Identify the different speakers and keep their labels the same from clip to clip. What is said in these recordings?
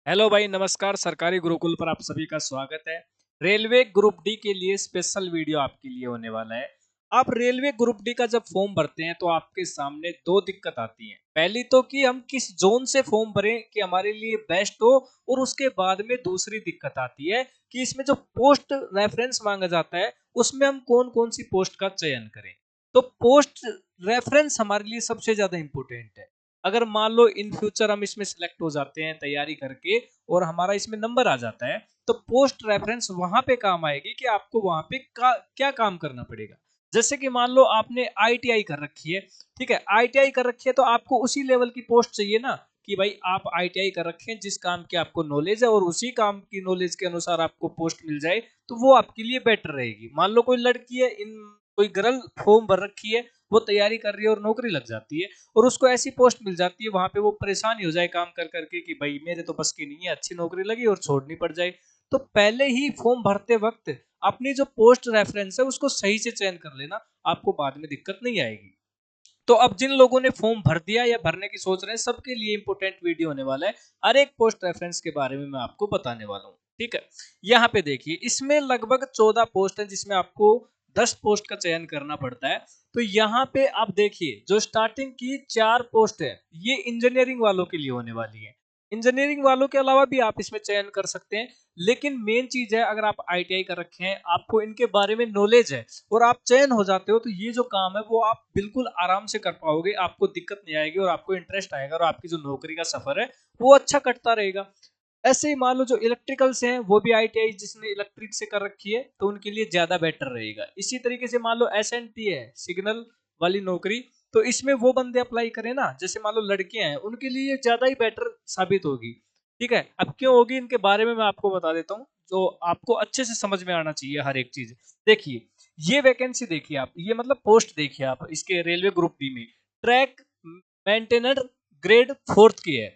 Speaker 1: Hello भाई, नमस्कार। सरकारी गुरुकुल पर आप सभी का स्वागत है। रेलवे ग्रुप डी के लिए स्पेशल वीडियो आपके लिए होने वाला है। आप रेलवे ग्रुप डी का जब फॉर्म भरते हैं तो आपके सामने दो दिक्कत आती है। पहली तो कि हम किस जोन से फॉर्म भरें कि हमारे लिए बेस्ट हो, और उसके बाद में दूसरी दिक्कत आती है कि इसमें जो पोस्ट रेफरेंस मांगा जाता है उसमें हम कौन कौन सी पोस्ट का चयन करें। तो पोस्ट रेफरेंस हमारे लिए सबसे ज्यादा इंपॉर्टेंट है। अगर मान लो इन फ्यूचर हम इसमें सिलेक्ट हो जाते हैं तैयारी करके और हमारा इसमें नंबर आ जाता है, तो पोस्ट रेफरेंस वहां पे काम आएगी कि आपको वहां पे क्या काम करना पड़ेगा। जैसे कि मान लो आपने आईटीआई कर रखी है, ठीक है, आईटीआई कर रखी है तो आपको उसी लेवल की पोस्ट चाहिए ना, कि भाई आप आईटीआई कर रखे हैं, जिस काम की आपको नॉलेज है और उसी काम की नॉलेज के अनुसार आपको पोस्ट मिल जाए तो वो आपके लिए बेटर रहेगी। मान लो कोई लड़की है, इन कोई गर्ल फॉर्म भर रखी है, वो तैयारी कर रही है और नौकरी लग जाती है और उसको ऐसी पोस्ट मिल जाती है वहां पे वो परेशान हो जाए काम कर करके कि भाई मेरे तो बस की नहीं है, अच्छी नौकरी लगी और छोड़नी पड़ जाए। तो पहले ही फॉर्म भरते वक्त अपनी जो पोस्ट रेफरेंस है उसको सही से चयन कर लेना, आपको बाद में दिक्कत नहीं आएगी। तो अब जिन लोगों ने फॉर्म भर दिया या भरने की सोच रहे हैं, सबके लिए इंपोर्टेंट वीडियो होने वाला है। हर एक पोस्ट रेफरेंस के बारे में मैं आपको बताने वाला हूँ, ठीक है। यहाँ पे देखिए, इसमें लगभग 14 पोस्ट है जिसमें आपको 10 पोस्ट का चयन करना पड़ता है। तो यहाँ पे आप देखिए, जो स्टार्टिंग की 4 पोस्ट है ये इंजीनियरिंग वालों के लिए होने वाली है। इंजीनियरिंग वालों के अलावा भी आप इसमें चयन कर सकते हैं, लेकिन मेन चीज है, अगर आप आईटीआई कर रखे हैं, आपको इनके बारे में नॉलेज है और आप चयन हो जाते हो, तो ये जो काम है वो आप बिल्कुल आराम से कर पाओगे, आपको दिक्कत नहीं आएगी और आपको इंटरेस्ट आएगा और आपकी जो नौकरी का सफर है वो अच्छा कटता रहेगा। ऐसे ही मान लो जो इलेक्ट्रिकल से हैं, वो भी आईटीआई जिसने इलेक्ट्रिक से कर रखी है तो उनके लिए ज्यादा बेटर रहेगा। इसी तरीके से मान लो एसएनटी है, सिग्नल वाली नौकरी, तो इसमें वो बंदे अप्लाई करें ना, जैसे मान लो लड़कियां हैं, उनके लिए ज्यादा ही बेटर साबित होगी। ठीक है, अब क्यों होगी इनके बारे में मैं आपको बता देता हूँ, जो आपको अच्छे से समझ में आना चाहिए हर एक चीज। देखिए, ये वैकेंसी देखिए आप, ये मतलब पोस्ट देखिए आप, इसके रेलवे ग्रुप डी में ट्रैक मेंटेनर ग्रेड 4 की है।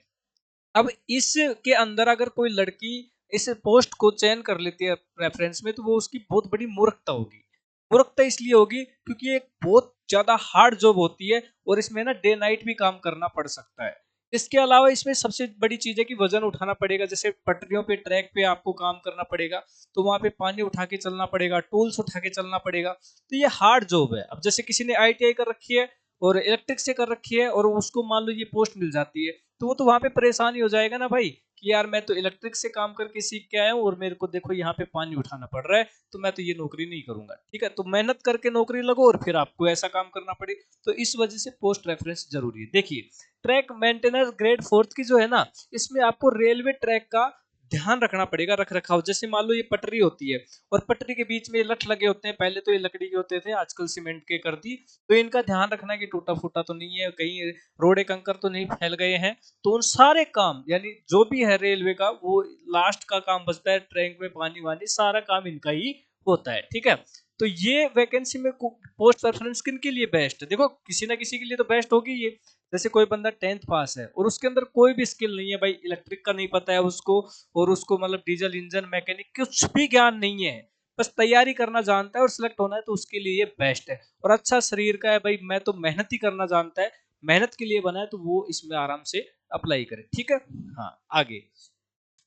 Speaker 1: अब इसके अंदर अगर कोई लड़की इस पोस्ट को चयन कर लेती है रेफरेंस में, तो वो उसकी बहुत बड़ी मूर्खता होगी। मूर्खता इसलिए होगी क्योंकि ये एक बहुत ज्यादा हार्ड जॉब होती है और इसमें ना डे नाइट भी काम करना पड़ सकता है। इसके अलावा इसमें सबसे बड़ी चीज है कि वजन उठाना पड़ेगा, जैसे पटरियों पे ट्रैक पे आपको काम करना पड़ेगा, तो वहां पे पानी उठा के चलना पड़ेगा, टूल्स उठा के चलना पड़ेगा। तो ये हार्ड जॉब है। अब जैसे किसी ने आईटीआई कर रखी है और इलेक्ट्रिक से कर रखी है और उसको मान लो ये पोस्ट मिल जाती है, तो वो तो वहां पे परेशान ही हो जाएगा ना भाई, कि यार मैं तो इलेक्ट्रिक से काम करके सीख के आया हूँ और मेरे को देखो यहाँ पे पानी उठाना पड़ रहा है, तो मैं तो ये नौकरी नहीं करूंगा। ठीक है, तो मेहनत करके नौकरी लगो और फिर आपको ऐसा काम करना पड़े। तो इस वजह से पोस्ट रेफरेंस जरूरी है। देखिए, ट्रैक मेंटेनर ग्रेड 4 की जो है ना, इसमें आपको रेलवे ट्रैक का ध्यान रखना पड़ेगा, रख रखाव। जैसे मान लो ये पटरी होती है और पटरी के बीच में ये लठ लगे होते हैं, पहले तो ये लकड़ी के होते थे, आजकल सीमेंट के कर दी। तो इनका ध्यान रखना कि टूटा फूटा तो नहीं है, कहीं रोड़े कंकर तो नहीं फैल गए हैं। तो उन सारे काम, यानी जो भी है रेलवे का, वो लास्ट का काम बचता है, ट्रैक में पानी वानी सारा काम इनका ही होता है। ठीक है, तो ये वैकेंसी में पोस्ट रेफरेंस किन के लिए बेस्ट है? देखो, किसी ना किसी के लिए तो बेस्ट होगी ये। जैसे कोई बंदा 10th पास है और उसके अंदर कोई भी स्किल नहीं है भाई, इलेक्ट्रिक का नहीं पता है उसको, और उसको मतलब डीजल इंजन मैकेनिक कुछ भी ज्ञान नहीं है, बस तैयारी करना जानता है और सिलेक्ट होना है, तो उसके लिए ये बेस्ट है। और अच्छा शरीर का है भाई, मैं तो मेहनत ही करना जानता है, मेहनत के लिए बना है, तो वो इसमें आराम से अप्लाई करे। ठीक है। हाँ, आगे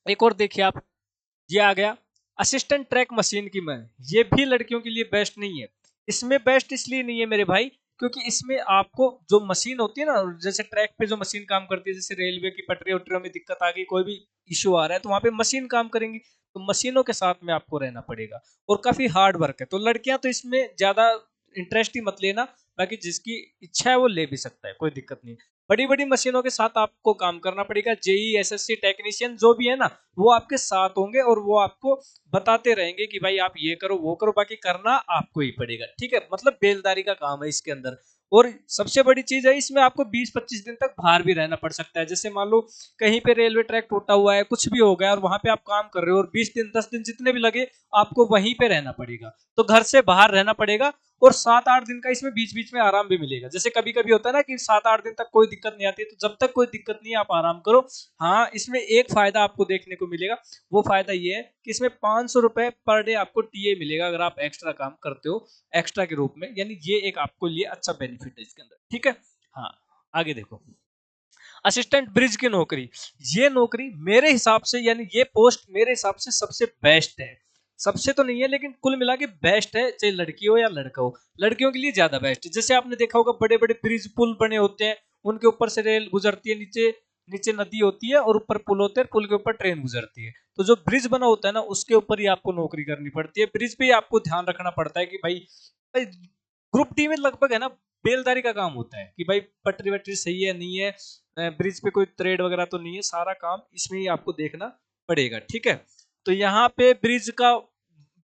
Speaker 1: एक और देखिए आप, ये आ गया असिस्टेंट ट्रैक मशीन की मैन। ये भी लड़कियों के लिए बेस्ट नहीं है। इसमें बेस्ट इसलिए नहीं है मेरे भाई, क्योंकि इसमें आपको जो मशीन होती है ना, जैसे ट्रैक पे जो मशीन काम करती है, जैसे रेलवे की पटरी वटरियों में दिक्कत आ गई, कोई भी इशू आ रहा है, तो वहां पे मशीन काम करेंगी, तो मशीनों के साथ में आपको रहना पड़ेगा और काफी हार्ड वर्क है। तो लड़कियां तो इसमें ज्यादा इंटरेस्ट ही मत लेना, बाकी जिसकी इच्छा है वो ले भी सकता है, कोई दिक्कत नहीं। बड़ी बड़ी मशीनों के साथ आपको काम करना पड़ेगा। जेई एसएससी टेक्नीशियन जो भी है ना, वो आपके साथ होंगे और वो आपको बताते रहेंगे कि भाई आप ये करो वो करो, बाकी करना आपको ही पड़ेगा। ठीक है, मतलब बेलदारी का काम है इसके अंदर। और सबसे बड़ी चीज है, इसमें आपको 20-25 दिन तक बाहर भी रहना पड़ सकता है। जैसे मान लो कहीं पे रेलवे ट्रैक टूटा हुआ है, कुछ भी हो गया और वहां पे आप काम कर रहे हो, और 20 दिन 10 दिन जितने भी लगे, आपको वहीं पे रहना पड़ेगा। तो घर से बाहर रहना पड़ेगा। और 7-8 दिन का इसमें बीच बीच में आराम भी मिलेगा। जैसे कभी कभी होता है ना कि 7-8 दिन तक कोई दिक्कत नहीं आती, तो जब तक कोई दिक्कत नहीं है आप आराम करो। हाँ, इसमें एक फायदा आपको देखने को मिलेगा, वो फायदा ये है कि इसमें 500 रुपए पर डे आपको टीए मिलेगा अगर आप एक्स्ट्रा काम करते हो, एक्स्ट्रा के रूप में। यानी ये एक आपको लिए अच्छा बेनिफिट है इसके अंदर। ठीक है। हाँ, आगे देखो, असिस्टेंट ब्रिज की नौकरी, ये नौकरी मेरे हिसाब से, यानी ये पोस्ट मेरे हिसाब से सबसे बेस्ट है। सबसे तो नहीं है लेकिन कुल मिला के बेस्ट है, चाहे लड़की हो या लड़का हो। लड़कियों के लिए ज्यादा बेस्ट है। जैसे आपने देखा होगा बड़े बड़े ब्रिज पुल बने होते हैं, उनके ऊपर से रेल गुजरती है, नीचे नीचे नदी होती है और ऊपर पुल होते हैं, पुल के ऊपर ट्रेन गुजरती है। तो जो ब्रिज बना होता है ना, उसके ऊपर ही आपको नौकरी करनी पड़ती है। ब्रिज पे ही आपको ध्यान रखना पड़ता है कि भाई ग्रुप डी में लगभग है ना बेलदारी का काम होता है कि भाई पटरी वटरी सही है नहीं है, ब्रिज पे कोई थ्रेड वगैरह तो नहीं है, सारा काम इसमें ही आपको देखना पड़ेगा। ठीक है, तो यहाँ पे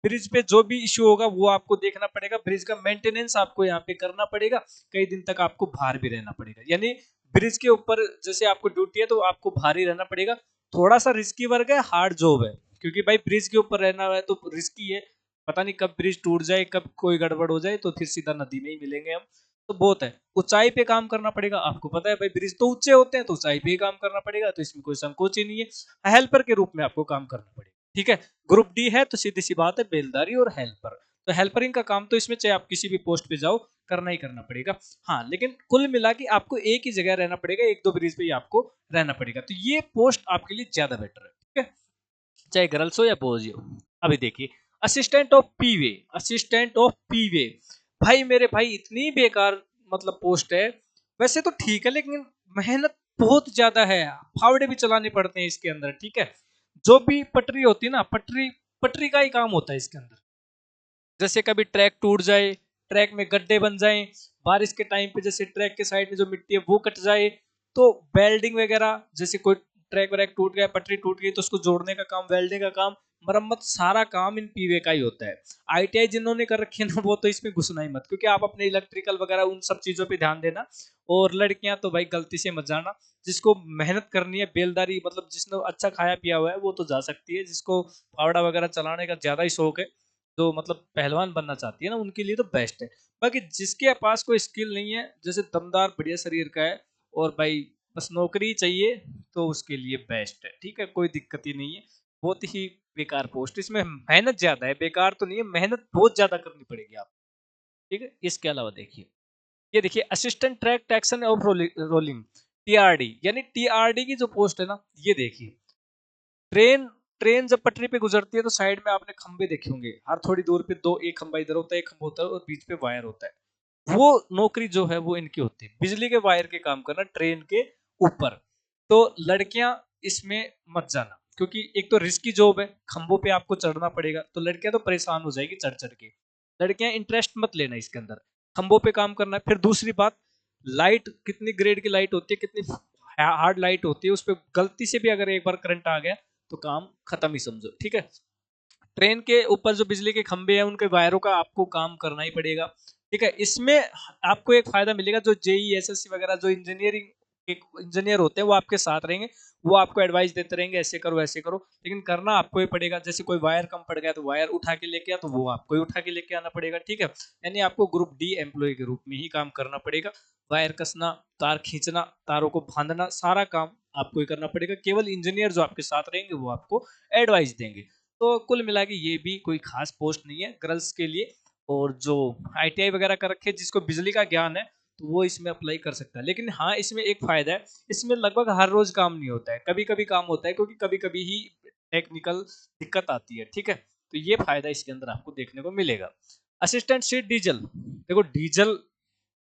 Speaker 1: ब्रिज पे जो भी इश्यू होगा वो आपको देखना पड़ेगा। ब्रिज का मेंटेनेंस आपको यहाँ पे करना पड़ेगा। कई दिन तक आपको बाहर भी रहना पड़ेगा, यानी ब्रिज के ऊपर जैसे आपको ड्यूटी है तो आपको बाहर ही रहना पड़ेगा। थोड़ा सा रिस्की वर्क है, हार्ड जॉब है, क्योंकि भाई ब्रिज के ऊपर रहना है तो रिस्की है। पता नहीं कब ब्रिज टूट जाए, कब कोई गड़बड़ हो जाए, तो फिर सीधा नदी में ही मिलेंगे हम। तो बहुत है, ऊंचाई पे काम करना पड़ेगा। आपको पता है भाई ब्रिज तो ऊंचे होते हैं, तो ऊंचाई पे ही काम करना पड़ेगा, तो इसमें कोई संकोच ही नहीं है। हेल्पर के रूप में आपको काम करना पड़ेगा। ठीक है, ग्रुप डी है तो सीधी सी बात है बेलदारी और हेल्पर। तो हेल्परिंग का काम तो इसमें चाहे आप किसी भी पोस्ट पे जाओ करना ही करना पड़ेगा। हाँ, लेकिन कुल मिला के आपको एक ही जगह रहना पड़ेगा, एक दो ब्रिज पे ही आपको रहना पड़ेगा। तो ये पोस्ट आपके लिए ज्यादा बेटर है। ठीक है, चाहे गर्ल्स हो या बॉयज हो। अभी देखिए असिस्टेंट ऑफ पीवे, असिस्टेंट ऑफ पीवे, भाई मेरे भाई इतनी बेकार मतलब पोस्ट है। वैसे तो ठीक है लेकिन मेहनत बहुत ज्यादा है, फावड़े भी चलाने पड़ते हैं इसके अंदर। ठीक है, जो भी पटरी होती है ना, पटरी पटरी का ही काम होता है इसके अंदर। जैसे कभी ट्रैक टूट जाए, ट्रैक में गड्ढे बन जाए, बारिश के टाइम पे जैसे ट्रैक के साइड में जो मिट्टी है वो कट जाए, तो वेल्डिंग वगैरह, जैसे कोई ट्रैक व्रैक टूट गया, पटरी टूट गई, तो उसको जोड़ने का काम, वेल्डिंग का काम, मरम्मत, सारा काम इन पीवे का ही होता है। आईटीआई जिन्होंने कर रखी है ना, वो तो इसमें घुसना ही मत, क्योंकि आप अपने इलेक्ट्रिकल वगैरह उन सब चीजों पे ध्यान देना। और लड़कियां तो भाई गलती से मत जाना। जिसको मेहनत करनी है, बेलदारी मतलब जिसने अच्छा खाया पिया हुआ है वो तो जा सकती है। जिसको फावड़ा वगैरह चलाने का ज्यादा ही शौक है, जो मतलब पहलवान बनना चाहती है ना, उनके लिए तो बेस्ट है। बाकी जिसके पास कोई स्किल नहीं है, जैसे दमदार बढ़िया शरीर का है और भाई बस नौकरी चाहिए, तो उसके लिए बेस्ट है। ठीक है, कोई दिक्कत ही नहीं है। बहुत ही बेकार पोस्ट, इसमें मेहनत ज्यादा है, बेकार तो नहीं है, मेहनत बहुत ज्यादा करनी पड़ेगी आप। ठीक है, इसके अलावा देखिए, ये देखिए assistant track taxon of rolling, TRD, यानी टीआरडी की जो पोस्ट है ना, ये देखिए ट्रेन ट्रेन जब पटरी पे गुजरती है तो साइड में आपने खंबे देखे होंगे, हर थोड़ी दूर पे दो, एक खंबा इधर होता है, एक खंबा होता है और बीच पे वायर होता है। वो नौकरी जो है वो इनकी होती है, बिजली के वायर के काम करना ट्रेन के ऊपर। तो लड़कियां इसमें मत जाना, क्योंकि एक तो रिस्की जॉब है, खंभों पे आपको चढ़ना पड़ेगा, तो लड़कियां तो परेशान हो जाएगी चढ़ चढ़ के। लड़कियां इंटरेस्ट मत लेना इसके अंदर, खंभों पे काम करना है। फिर दूसरी बात, लाइट कितनी ग्रेड की लाइट होती है, कितनी हार्ड लाइट होती है, उस पर गलती से भी अगर एक बार करंट आ गया तो काम खत्म ही समझो। ठीक है, ट्रेन के ऊपर जो बिजली के खंभे हैं उनके वायरों का आपको काम करना ही पड़ेगा। ठीक है, इसमें आपको एक फायदा मिलेगा, जो जेई एसएससी वगैरह जो इंजीनियरिंग के इंजीनियर होते हैं वो आपके साथ रहेंगे, वो आपको एडवाइस देते रहेंगे ऐसे करो ऐसे करो, लेकिन करना आपको ही पड़ेगा। जैसे कोई वायर कम पड़ गया तो वायर उठा के लेके आ, तो वो आपको ही उठा के लेके आना पड़ेगा। ठीक है, यानी आपको ग्रुप डी एम्प्लॉय के रूप में ही काम करना पड़ेगा। वायर कसना, तार खींचना, तारों को बांधना, सारा काम आपको ही करना पड़ेगा। केवल इंजीनियर जो आपके साथ रहेंगे वो आपको एडवाइस देंगे। तो कुल मिला के ये भी कोई खास पोस्ट नहीं है गर्ल्स के लिए। और जो आईटीआई वगैरह कर रखे, जिसको बिजली का ज्ञान है, तो वो इसमें अप्लाई कर सकता है। लेकिन हाँ, इसमें एक फायदा है, इसमें लगभग हर रोज काम नहीं होता है, कभी कभी काम होता है, क्योंकि कभी कभी ही टेक्निकल दिक्कत आती है। ठीक है, तो ये फायदा इसके अंदर आपको देखने को मिलेगा। असिस्टेंट सीट डीजल, देखो डीजल,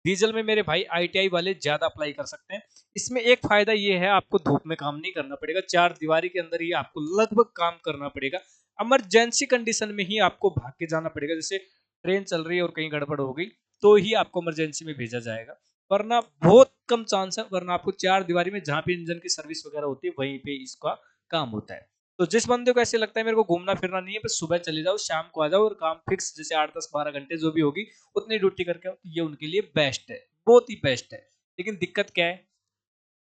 Speaker 1: डीजल में मेरे भाई आईटीआई वाले ज्यादा अप्लाई कर सकते हैं। इसमें एक फायदा ये है, आपको धूप में काम नहीं करना पड़ेगा, चार दीवारी के अंदर ही आपको लगभग काम करना पड़ेगा। इमरजेंसी कंडीशन में ही आपको भाग के जाना पड़ेगा, जैसे ट्रेन चल रही है और कहीं गड़बड़ हो गई, तो ही आपको इमरजेंसी में भेजा जाएगा, वरना बहुत कम चांस है। वरना आपको चार दीवारी में जहाँ पे इंजन की सर्विस वगैरह होती है वहीं पे इसका काम होता है। तो जिस बंदे को ऐसे लगता है मेरे को घूमना फिरना नहीं है, बस सुबह चले जाओ शाम को आ जाओ और काम फिक्स, जैसे 8 10 12 घंटे जो भी होगी उतनी ड्यूटी करके आओ, तो ये उनके लिए बेस्ट है, बहुत ही बेस्ट है। लेकिन दिक्कत क्या है,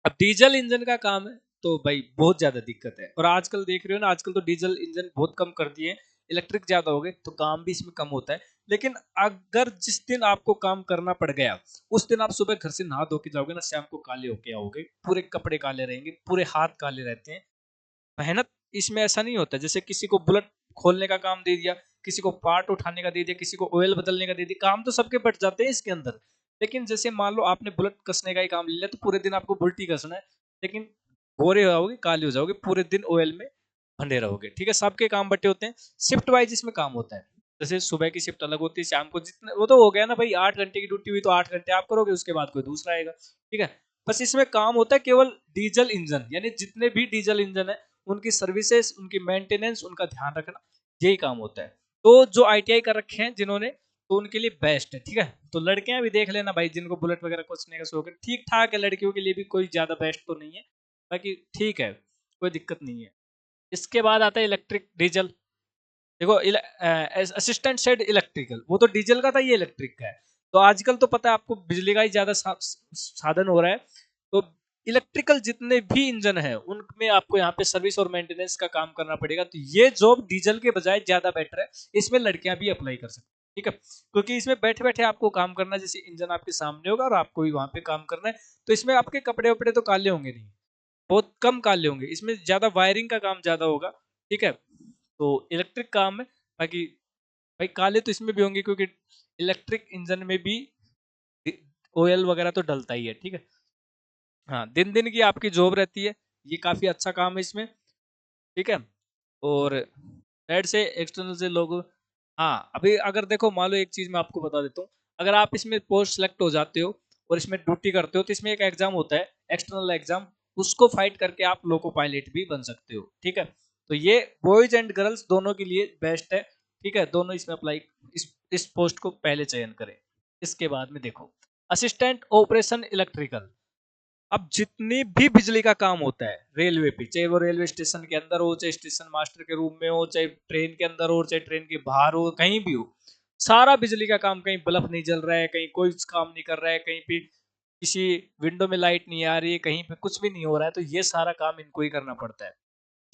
Speaker 1: अब डीजल इंजन का काम है तो भाई बहुत ज्यादा दिक्कत है। और आजकल देख रहे हो ना, आजकल तो डीजल इंजन बहुत कम कर दिए, इलेक्ट्रिक ज्यादा हो गए, तो काम भी इसमें कम होता है। लेकिन अगर जिस दिन आपको काम करना पड़ गया, उस दिन आप सुबह घर से नहा धो के जाओगे ना, शाम को काले होके आओगे, पूरे कपड़े काले रहेंगे, पूरे हाथ काले रहते हैं। मेहनत इसमें ऐसा नहीं होता, जैसे किसी को बुलेट खोलने का काम दे दिया, किसी को पार्ट उठाने का दे दिया, किसी को ऑयल बदलने का दे दिया, काम तो सबके बट जाते हैं इसके अंदर। लेकिन जैसे मान लो आपने बुलेट कसने का ही काम ले लिया, तो पूरे दिन आपको बुल्टी कसना है, लेकिन गोरे हो जाओगे, काले हो जाओगे, पूरे दिन ऑयल में बंधे रहोगे। ठीक है, सबके काम बटे होते हैं, शिफ्ट वाइज इसमें काम होता है। जैसे सुबह की शिफ्ट अलग होती है, शाम को जितने वो तो हो गया ना भाई, 8 घंटे की ड्यूटी हुई तो 8 घंटे आप करोगे, उसके बाद कोई दूसरा आएगा। ठीक है, बस इसमें काम होता है केवल डीजल इंजन, यानी जितने भी डीजल इंजन है उनकी सर्विसेज, उनकी मेंटेनेंस, उनका ध्यान रखना, यही काम होता है। तो जो ITI कर रखे हैं जिन्होंने, तो उनके लिए बेस्ट है। ठीक है, तो लड़कियां भी देख लेना भाई, जिनको बुलेट वगैरह कोचने का शौक है, ठीक ठाक है, लड़कियों के लिए भी कोई ज्यादा बेस्ट तो नहीं है, बाकी ठीक है, कोई दिक्कत नहीं है। इसके बाद आता है इलेक्ट्रिक डीजल। देखो असिस्टेंट सेड इलेक्ट्रिकल, वो तो डीजल का था, ये इलेक्ट्रिक का है। तो आजकल तो पता है आपको बिजली का ही ज्यादा साधन हो रहा है। तो इलेक्ट्रिकल जितने भी इंजन है उनमें आपको यहाँ पे सर्विस और मेंटेनेंस का काम करना पड़ेगा। तो ये जॉब डीजल के बजाय ज्यादा बेटर है, इसमें लड़कियां भी अप्लाई कर सकती हैं। ठीक है, क्योंकि इसमें बैठे बैठे आपको काम करना है, जैसे इंजन आपके सामने होगा और आपको भी वहां पे काम करना है। तो इसमें आपके कपड़े वपड़े तो काले होंगे नहीं, बहुत कम काले होंगे, इसमें ज्यादा वायरिंग का काम ज्यादा होगा। ठीक है, तो इलेक्ट्रिक काम है। बाकी भाई काले तो इसमें भी होंगे, क्योंकि इलेक्ट्रिक इंजन में भी ऑयल वगैरह तो डलता ही है। ठीक है, हाँ, दिन दिन की आपकी जॉब रहती है, ये काफी अच्छा काम है इसमें। ठीक है, और साइड से एक्सटर्नल से लोग, हाँ अभी अगर देखो मान लो एक चीज मैं आपको बता देता हूँ, अगर आप इसमें पोस्ट सेलेक्ट हो जाते हो और इसमें ड्यूटी करते हो, तो इसमें एक एग्जाम होता है, एक्सटर्नल एग्जाम, उसको फाइट करके आप लोको पायलट भी बन सकते हो। ठीक है, तो ये बॉयज एंड गर्ल्स दोनों के लिए बेस्ट है। ठीक है, दोनों इसमें अप्लाई, इस पोस्ट को पहले चयन करें। इसके बाद में देखो असिस्टेंट ऑपरेशन इलेक्ट्रिकल। अब जितनी भी बिजली का काम होता है रेलवे पे, चाहे वो रेलवे स्टेशन के अंदर हो, चाहे स्टेशन मास्टर के रूम में हो, चाहे ट्रेन के अंदर हो, चाहे ट्रेन के बाहर हो, कहीं भी हो, सारा बिजली का काम, कहीं बल्ब नहीं जल रहा है, कहीं कोई काम नहीं कर रहा है, कहीं पे किसी विंडो में लाइट नहीं आ रही है, कहीं पे कुछ भी नहीं हो रहा है, तो ये सारा काम इनको ही करना पड़ता है।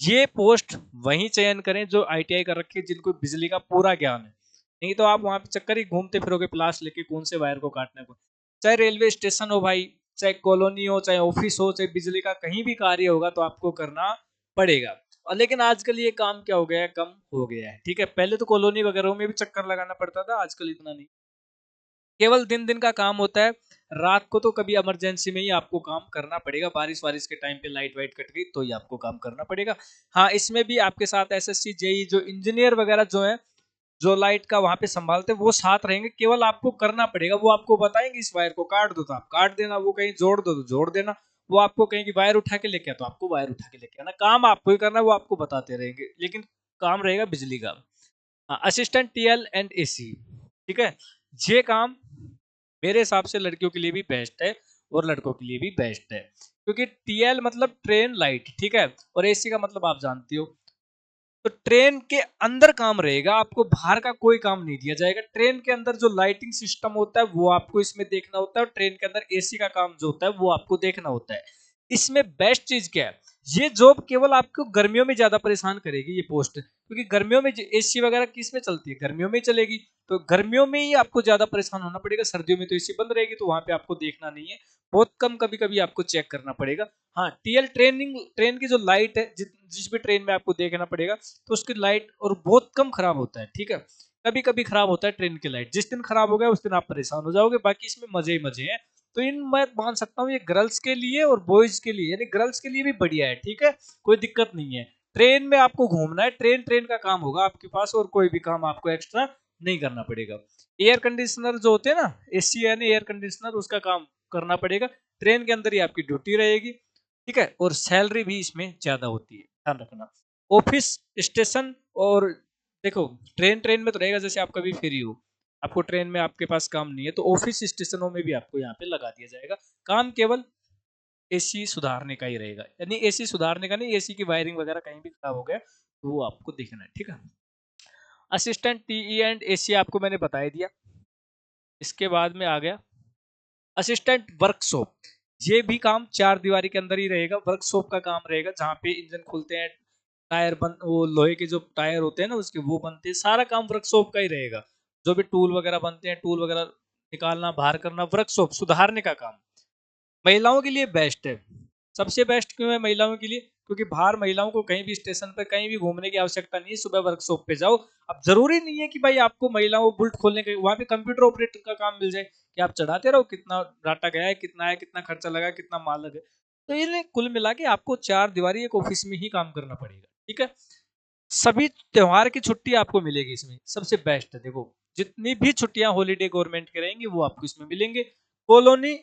Speaker 1: ये पोस्ट वही चयन करें जो ITI कर रखी है, जिनको बिजली का पूरा ज्ञान है। नहीं तो आप वहां पे चक्कर ही घूमते फिरोगे प्लास लेके, कौन से वायर को काटने को। चाहे रेलवे स्टेशन हो भाई, चाहे कॉलोनी हो, चाहे ऑफिस हो, चाहे बिजली का कहीं भी कार्य होगा, तो आपको करना पड़ेगा। और लेकिन आजकल ये काम क्या हो गया है, कम हो गया है। ठीक है, पहले तो कॉलोनी वगैरह में भी चक्कर लगाना पड़ता था, आजकल इतना नहीं, केवल दिन दिन का काम होता है। रात को तो कभी इमरजेंसी में ही आपको काम करना पड़ेगा, बारिश वारिश के टाइम पे लाइट वाइट कट गई तो ही आपको काम करना पड़ेगा। हाँ, इसमें भी आपके साथ SSC JEE जो इंजीनियर वगैरह जो है, जो लाइट का वहां पे संभालते हैं, वो साथ रहेंगे, केवल आपको करना पड़ेगा। वो आपको बताएंगे इस वायर को काट दो तो आप काट देना, वो कहीं जोड़ दो तो जोड़ देना, वो आपको कहेंगे वायर उठा के लेके आ तो आपको वायर उठा के लेके आना, काम आपको ही करना है, वो आपको बताते रहेंगे, लेकिन काम रहेगा बिजली का। असिस्टेंट TL एंड AC, ठीक है, ये काम मेरे हिसाब से लड़कियों के लिए भी बेस्ट है और लड़कों के लिए भी बेस्ट है, क्योंकि TL मतलब ट्रेन लाइट, ठीक है, और AC का मतलब आप जानती हो। तो ट्रेन के अंदर काम रहेगा, आपको बाहर का कोई काम नहीं दिया जाएगा। ट्रेन के अंदर जो लाइटिंग सिस्टम होता है वो आपको इसमें देखना होता है, और ट्रेन के अंदर AC का काम जो होता है वो आपको देखना होता है। इसमें बेस्ट चीज क्या है, ये जॉब केवल आपको गर्मियों में ज्यादा परेशान करेगी ये पोस्ट, क्योंकि गर्मियों में AC वगैरह किस में चलती है, गर्मियों में ही चलेगी। तो गर्मियों में ही आपको ज्यादा परेशान होना पड़ेगा, सर्दियों में तो AC बंद रहेगी, तो वहां पे आपको देखना नहीं है, बहुत कम कभी कभी आपको चेक करना पड़ेगा। हाँ, TL ट्रेनिंग, ट्रेन की जो लाइट है, जिस भी ट्रेन में आपको देखना पड़ेगा, तो उसकी लाइट और बहुत कम खराब होता है। ठीक है, कभी कभी खराब होता है ट्रेन की लाइट, जिस दिन खराब हो गया उस दिन आप परेशान हो जाओगे, बाकी इसमें मजे ही मजे हैं। तो इन मैं मान सकता हूँ ये गर्ल्स के लिए और बॉयज के लिए, यानी गर्ल्स के लिए भी बढ़िया है। ठीक है, कोई दिक्कत नहीं है, ट्रेन में आपको घूमना है, ट्रेन ट्रेन का काम होगा आपके पास, और कोई भी काम आपको एक्स्ट्रा नहीं करना पड़ेगा। एयर कंडीशनर जो होते हैं ना, AC यानी एयर कंडीशनर, उसका काम करना पड़ेगा, ट्रेन के अंदर ही आपकी ड्यूटी रहेगी। ठीक है, और सैलरी भी इसमें ज्यादा होती है, ध्यान रखना। ऑफिस, स्टेशन, और देखो ट्रेन ट्रेन में तो रहेगा, जैसे आप कभी फ्री हो, आपको ट्रेन में आपके पास काम नहीं है, तो ऑफिस स्टेशनों में भी आपको यहाँ पे लगा दिया जाएगा। काम केवल AC सुधारने का ही रहेगा, यानी AC सुधारने का नहीं, AC की वायरिंग वगैरह कहीं भी खराब हो गया तो वो आपको देखना है। ठीक है, असिस्टेंट TE एंड AC आपको मैंने बता ही दिया। इसके बाद में आ गया असिस्टेंट वर्कशॉप। ये भी काम चार दीवारी के अंदर ही रहेगा, वर्कशॉप का काम रहेगा, जहाँ पे इंजन खुलते हैं, टायर बन, वो लोहे के जो टायर होते हैं ना उसके वो बनते हैं, सारा काम वर्कशॉप का ही रहेगा। जो भी टूल वगैरह बनते हैं, टूल वगैरह निकालना बाहर करना, वर्कशॉप सुधारने का काम महिलाओं के लिए बेस्ट है। सबसे बेस्ट क्यों है महिलाओं के लिए, क्योंकि बाहर महिलाओं को कहीं भी स्टेशन पर कहीं भी घूमने की आवश्यकता नहीं है, सुबह वर्कशॉप पे जाओ। अब जरूरी नहीं है कि भाई आपको महिलाओं को बुल्ट खोलने के, वहां पे कंप्यूटर ऑपरेटर का काम मिल जाए कि आप चढ़ाते रहो, कितना डाटा गया है, कितना है, कितना खर्चा लगा, कितना माल लगे। तो ये कुल मिला के आपको 4 दीवारी एक ऑफिस में ही काम करना पड़ेगा, ठीक है। सभी त्योहार की छुट्टी आपको मिलेगी इसमें, सबसे बेस्ट है। देखो जितनी भी छुट्टियां हॉलीडे गवर्नमेंट के रहेंगी वो आपको इसमें मिलेंगे। कॉलोनी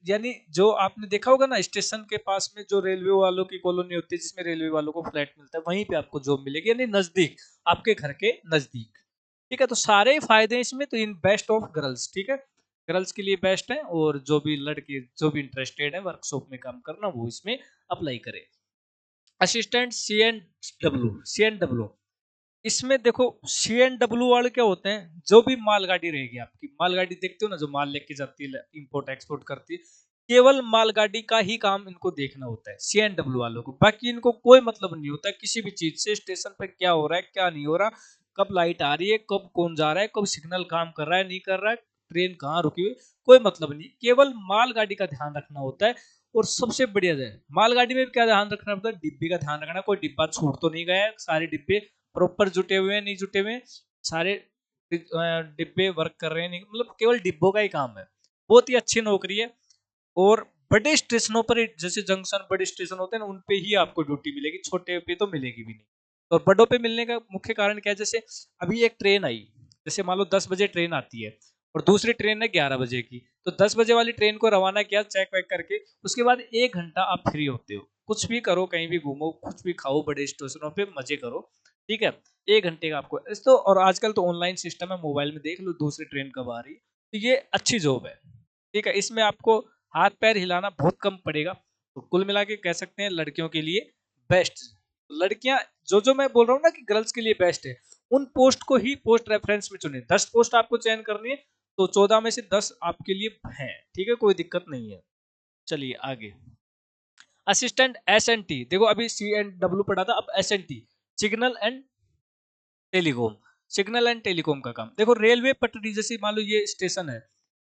Speaker 1: यानी जो आपने देखा होगा ना, स्टेशन के पास में जो रेलवे वालों की कॉलोनी होती है जिसमें रेलवे वालों को फ्लैट मिलता है, वहीं पे आपको जॉब मिलेगी, यानी नजदीक, आपके घर के नजदीक, ठीक है। तो सारे ही फायदे हैं इसमें, तो इन बेस्ट ऑफ गर्ल्स, ठीक है। गर्ल्स के लिए बेस्ट है, और जो भी लड़के जो भी इंटरेस्टेड है वर्कशॉप में काम करना, वो इसमें अप्लाई करे। असिस्टेंट सी एन डब्ल्यू, इसमें देखो सी एन डब्ल्यू वाले क्या होते हैं, जो भी मालगाड़ी रहेगी, आपकी मालगाड़ी देखते हो ना, जो माल लेके जाती है, इंपोर्ट एक्सपोर्ट करती है, केवल मालगाड़ी का ही काम इनको देखना होता है सी एन डब्ल्यू वालों को। बाकी इनको कोई मतलब नहीं होता किसी भी चीज से, स्टेशन पर क्या हो रहा है क्या नहीं हो रहा, कब लाइट आ रही है, कब कौन जा रहा है, कब सिग्नल काम कर रहा है नहीं कर रहा है, ट्रेन कहाँ रुकी हुई, कोई मतलब नहीं, केवल मालगाड़ी का ध्यान रखना होता है। और सबसे बढ़िया है, मालगाड़ी में भी क्या ध्यान रखना होता है, डिब्बे का ध्यान रखना, कोई डिब्बा छूट तो नहीं गया है, सारे डिब्बे प्रॉपर जुटे हुए हैं नहीं जुटे हुए हैं, सारे डिब्बे वर्क कर रहे हैं नहीं, मतलब केवल डिब्बों का ही काम है। बहुत ही अच्छी नौकरी है। और बड़े स्टेशनों पर जैसे जंक्शन बड़े स्टेशन होते हैं ना, उन पे ही आपको ड्यूटी मिलेगी, छोटे पे तो मिलेगी भी नहीं। और बड़ों पे मिलने का मुख्य कारण क्या है, जैसे अभी एक ट्रेन आई, जैसे मान लो 10 बजे ट्रेन आती है और दूसरी ट्रेन है 11 बजे की, तो 10 बजे वाली ट्रेन को रवाना किया चेक वेक करके, उसके बाद 1 घंटा आप फ्री होते हो, कुछ भी करो, कहीं भी घूमो, कुछ भी खाओ, बड़े स्टेशनों पे मजे करो, ठीक है। 1 घंटे का आपको इस तो, और आजकल तो ऑनलाइन सिस्टम है, मोबाइल में देख लो दूसरी ट्रेन कब आ रही है, तो ये अच्छी जॉब है, ठीक है। इसमें आपको हाथ पैर हिलाना बहुत कम पड़ेगा। तो कुल मिला के कह सकते हैं लड़कियों के लिए बेस्ट। लड़कियां जो जो मैं बोल रहा हूँ ना कि गर्ल्स के लिए बेस्ट है, उन पोस्ट को ही पोस्ट रेफरेंस में चुने। 10 पोस्ट आपको चयन करनी है, तो 14 में से 10 आपके लिए हैं, ठीक है, कोई दिक्कत नहीं है। चलिए आगे। असिस्टेंट एस एन टी, देखो अभी सी एन डब्ल्यू पढ़ा था, अब S N T, signal and telecom. Signal and telecom का काम, देखो रेलवे पटरी, जैसे मान लो ये स्टेशन है,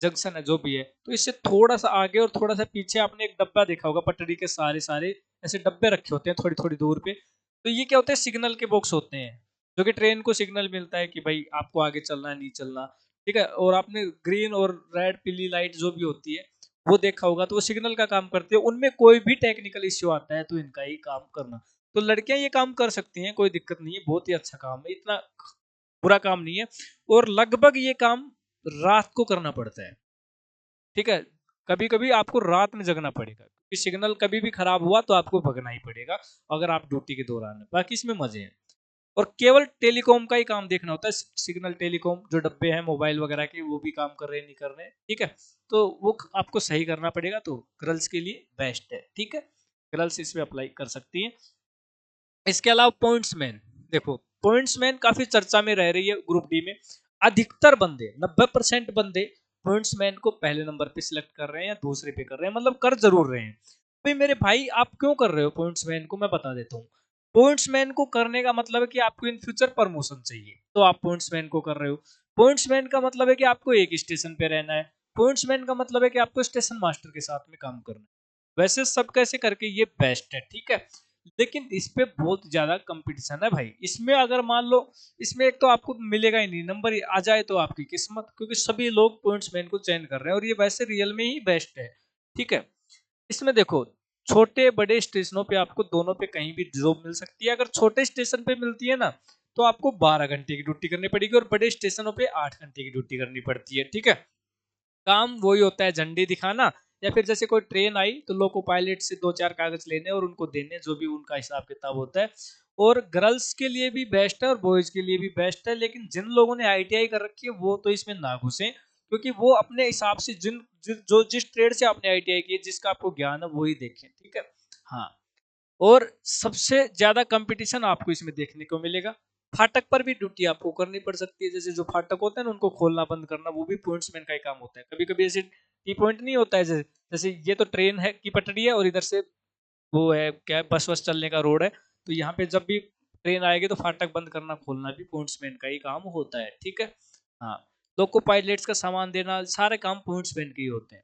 Speaker 1: जंक्शन है जो भी है, तो इससे थोड़ा सा आगे और थोड़ा सा पीछे आपने एक डब्बा देखा होगा, पटरी के सारे सारे ऐसे डब्बे रखे होते हैं थोड़ी थोड़ी दूर पे, तो ये क्या होते हैं, सिग्नल के बॉक्स होते हैं, जो कि ट्रेन को सिग्नल मिलता है कि भाई आपको आगे चलना है नहीं चलना, ठीक है। और आपने ग्रीन और रेड पीली लाइट जो भी होती है वो देखा होगा, तो वो सिग्नल का काम करती है, उनमें कोई भी टेक्निकल इश्यू आता है तो इनका ही काम करना। तो लड़कियां ये काम कर सकती हैं, कोई दिक्कत नहीं है, बहुत ही अच्छा काम है, इतना बुरा काम नहीं है। और लगभग ये काम रात को करना पड़ता है, ठीक है। कभी कभी आपको रात में जगना पड़ेगा, क्योंकि सिग्नल कभी भी खराब हुआ तो आपको भगना ही पड़ेगा, अगर आप ड्यूटी के दौरान है। बाकी इसमें मजे हैं। और केवल टेलीकॉम का ही काम देखना होता है, सिग्नल टेलीकॉम जो डब्बे हैं मोबाइल वगैरह के, वो भी काम कर रहे हैं नहीं कर रहे हैं, ठीक है। तो वो आपको सही करना पड़ेगा, तो गर्ल्स के लिए बेस्ट है, ठीक है। गर्ल्स इसमें अप्लाई कर सकती हैं। इसके अलावा पॉइंट्समैन, देखो पॉइंट्समैन काफी चर्चा में रह रही है ग्रुप डी में। अधिकतर बंदे 90% बंदे पॉइंट्समैन को पहले नंबर पे सिलेक्ट कर रहे हैं या दूसरे पे कर रहे हैं, मतलब कर जरूर रहे हैं। भाई मेरे भाई आप क्यों कर रहे हो पॉइंट्समैन को, मैं बता देता हूँ। पॉइंट्समैन को करने का मतलब है कि आपको इन फ्यूचर प्रमोशन चाहिए, तो आप पॉइंट्समैन को कर रहे हो। पॉइंट्समैन का मतलब है कि आपको एक स्टेशन पे रहना है। पॉइंट्समैन का मतलब है कि आपको स्टेशन मास्टर के साथ में काम करना है। वैसे सब कैसे करके ये बेस्ट है, ठीक है। लेकिन इस पे बहुत ज्यादा कंपटीशन है भाई, इसमें अगर मान लो, इसमें एक तो आपको मिलेगा ही नहीं, नंबर आ जाए तो आपकी किस्मत, क्योंकि सभी लोग पॉइंट्समैन को चयन कर रहे हैं, और ये वैसे रियल में ही बेस्ट है, ठीक है। इसमें देखो छोटे बड़े स्टेशनों पे आपको दोनों पे कहीं भी जॉब मिल सकती है। अगर छोटे स्टेशन पे मिलती है ना, तो आपको 12 घंटे की ड्यूटी करनी पड़ेगी, और बड़े स्टेशनों पे 8 घंटे की ड्यूटी करनी पड़ती है, ठीक है। काम वही होता है, झंडी दिखाना, या फिर जैसे कोई ट्रेन आई तो लोको पायलट से 2-4 कागज लेने और उनको देने, जो भी उनका हिसाब किताब होता है। और गर्ल्स के लिए भी बेस्ट है और बॉयज के लिए भी बेस्ट है, लेकिन जिन लोगों ने आईटीआई कर रखी है वो तो इसमें ना घुसे, क्योंकि वो अपने हिसाब से जो जिस ट्रेड से आपने आईटीआई की है, जिसका आपको ज्ञान है वही देखें, ठीक है। हाँ, और सबसे ज्यादा कंपटीशन आपको इसमें देखने को मिलेगा। फाटक पर भी ड्यूटी आपको करनी पड़ सकती है, जैसे जो फाटक होते हैं ना उनको खोलना बंद करना, वो भी पॉइंट्समैन का ही काम होता है। कभी कभी ऐसे टी पॉइंट नहीं होता है, जैसे जैसे ये तो ट्रेन है की पटरी है, और इधर से वो है क्या है, बस वस चलने का रोड है, तो यहाँ पे जब भी ट्रेन आएगी तो फाटक बंद करना खोलना भी पॉइंट्समैन का ही काम होता है, ठीक है। हाँ, लोको पायलट्स का सामान देना, सारे काम पॉइंट्समैन के ही होते हैं।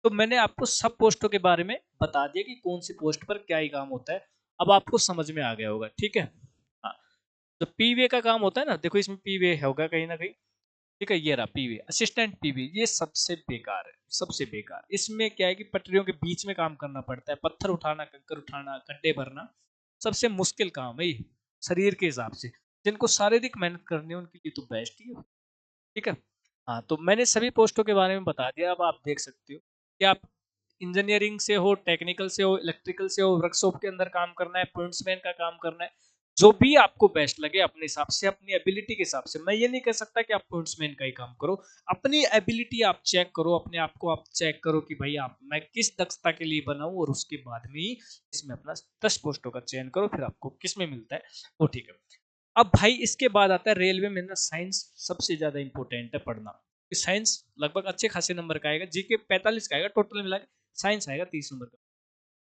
Speaker 1: तो मैंने आपको सब पोस्टों के बारे में बता दिया कि कौन सी पोस्ट पर क्या ही काम होता है, अब आपको समझ में आ गया होगा, ठीक है। हाँ, तो पीवे का काम होता है ना, देखो इसमें पीवे होगा कहीं ना कहीं, ठीक है, ये रहा पीवी, असिस्टेंट पीवी, ये सबसे बेकार है, सबसे बेकार। इसमें क्या है कि पटरियों के बीच में काम करना पड़ता है, पत्थर उठाना, कंकर उठाना, गड्ढे भरना, सबसे मुश्किल काम है ये शरीर के हिसाब से। जिनको शारीरिक मेहनत करनी है उनके लिए तो बेस्ट ही है। ठीक है। हाँ, तो मैंने सभी पोस्टों के बारे में बता दिया। अब आप देख सकते हो कि आप इंजीनियरिंग से हो, टेक्निकल से हो, इलेक्ट्रिकल से हो, वर्कशॉप के अंदर काम करना है, पोस्टमैन का काम करना है, जो भी आपको बेस्ट लगे अपने हिसाब से, अपनी एबिलिटी के हिसाब से। मैं ये नहीं कह सकता कि आप पोस्टमैन का ही काम करो। अपनी एबिलिटी आप चेक करो, अपने आप को आप चेक करो कि भाई आप मैं किस दक्षता के लिए बना हूं, और उसके बाद में ही इसमें अपना 10 पोस्टों का चयन करो, फिर आपको किस में मिलता है वो ठीक है। अब भाई इसके बाद आता है रेलवे में ना साइंस सबसे ज्यादा इंपॉर्टेंट है पढ़ना। साइंस लगभग अच्छे खासे नंबर का आएगा, जीके 45 का आएगा, टोटल मिला के साइंस आएगा 30 नंबर का।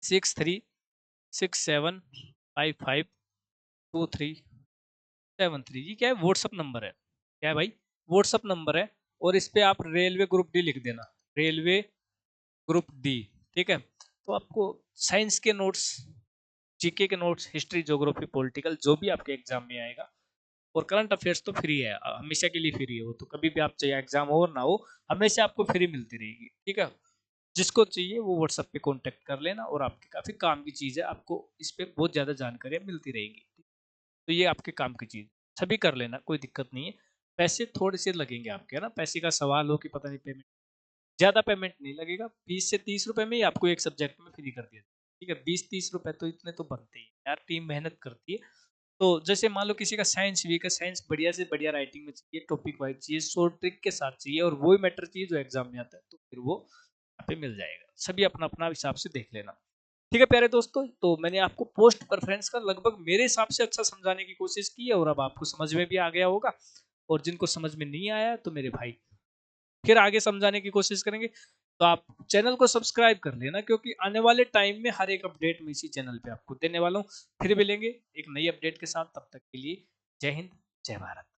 Speaker 1: 6367552373 ये क्या है, व्हाट्सअप नंबर है। क्या है भाई, व्हाट्सअप नंबर है। और इस पे आप रेलवे ग्रुप डी लिख देना, रेलवे ग्रुप डी। ठीक है, तो आपको साइंस के नोट्स, जीके के नोट्स, हिस्ट्री, ज्योग्राफी, पॉलिटिकल, जो भी आपके एग्जाम में आएगा, और करंट अफेयर्स तो फ्री है, हमेशा के लिए फ्री है वो तो, कभी भी आप चाहिए एग्जाम हो ना हो, हमेशा आपको फ्री मिलती रहेगी। ठीक है, जिसको चाहिए वो व्हाट्सएप पे कांटेक्ट कर लेना, और आपके काफी काम की चीज है, आपको इस पे बहुत ज्यादा जानकारियां मिलती रहेगी। तो ये आपके काम की चीज, सभी कर लेना, कोई दिक्कत नहीं है। पैसे थोड़े से लगेंगे आपके, है ना, पैसे का सवाल हो कि पता नहीं पेमेंट, ज्यादा पेमेंट नहीं लगेगा, 20 से 30 रुपए में ही आपको एक सब्जेक्ट में फ्री कर दिया। ठीक है, 20-30 रुपए तो इतने तो बनते ही हैं। यार टीम मेहनत करती है। तो जैसे मान लो किसी का साइंस वीक है, साइंस बढ़िया से बढ़िया राइटिंग में चाहिए, टॉपिक वाइज चाहिए, शॉर्ट ट्रिक के साथ चाहिए, और वही मैटर चाहिए जो एग्जाम में आता है, तो फिर वो यहाँ पे मिल जाएगा। सभी अपना अपना हिसाब से देख लेना। ठीक है प्यारे दोस्तों, तो मैंने आपको पोस्ट प्रेफरेंस का लगभग मेरे हिसाब से अच्छा समझाने की कोशिश की है, और अब आपको समझ में भी आ गया होगा। और जिनको समझ में नहीं आया तो मेरे भाई फिर आगे समझाने की कोशिश करेंगे। तो आप चैनल को सब्सक्राइब कर लेना, क्योंकि आने वाले टाइम में हर एक अपडेट मैं इसी चैनल पे आपको देने वाला हूँ। फिर मिलेंगे एक नई अपडेट के साथ, तब तक के लिए जय हिंद, जय भारत।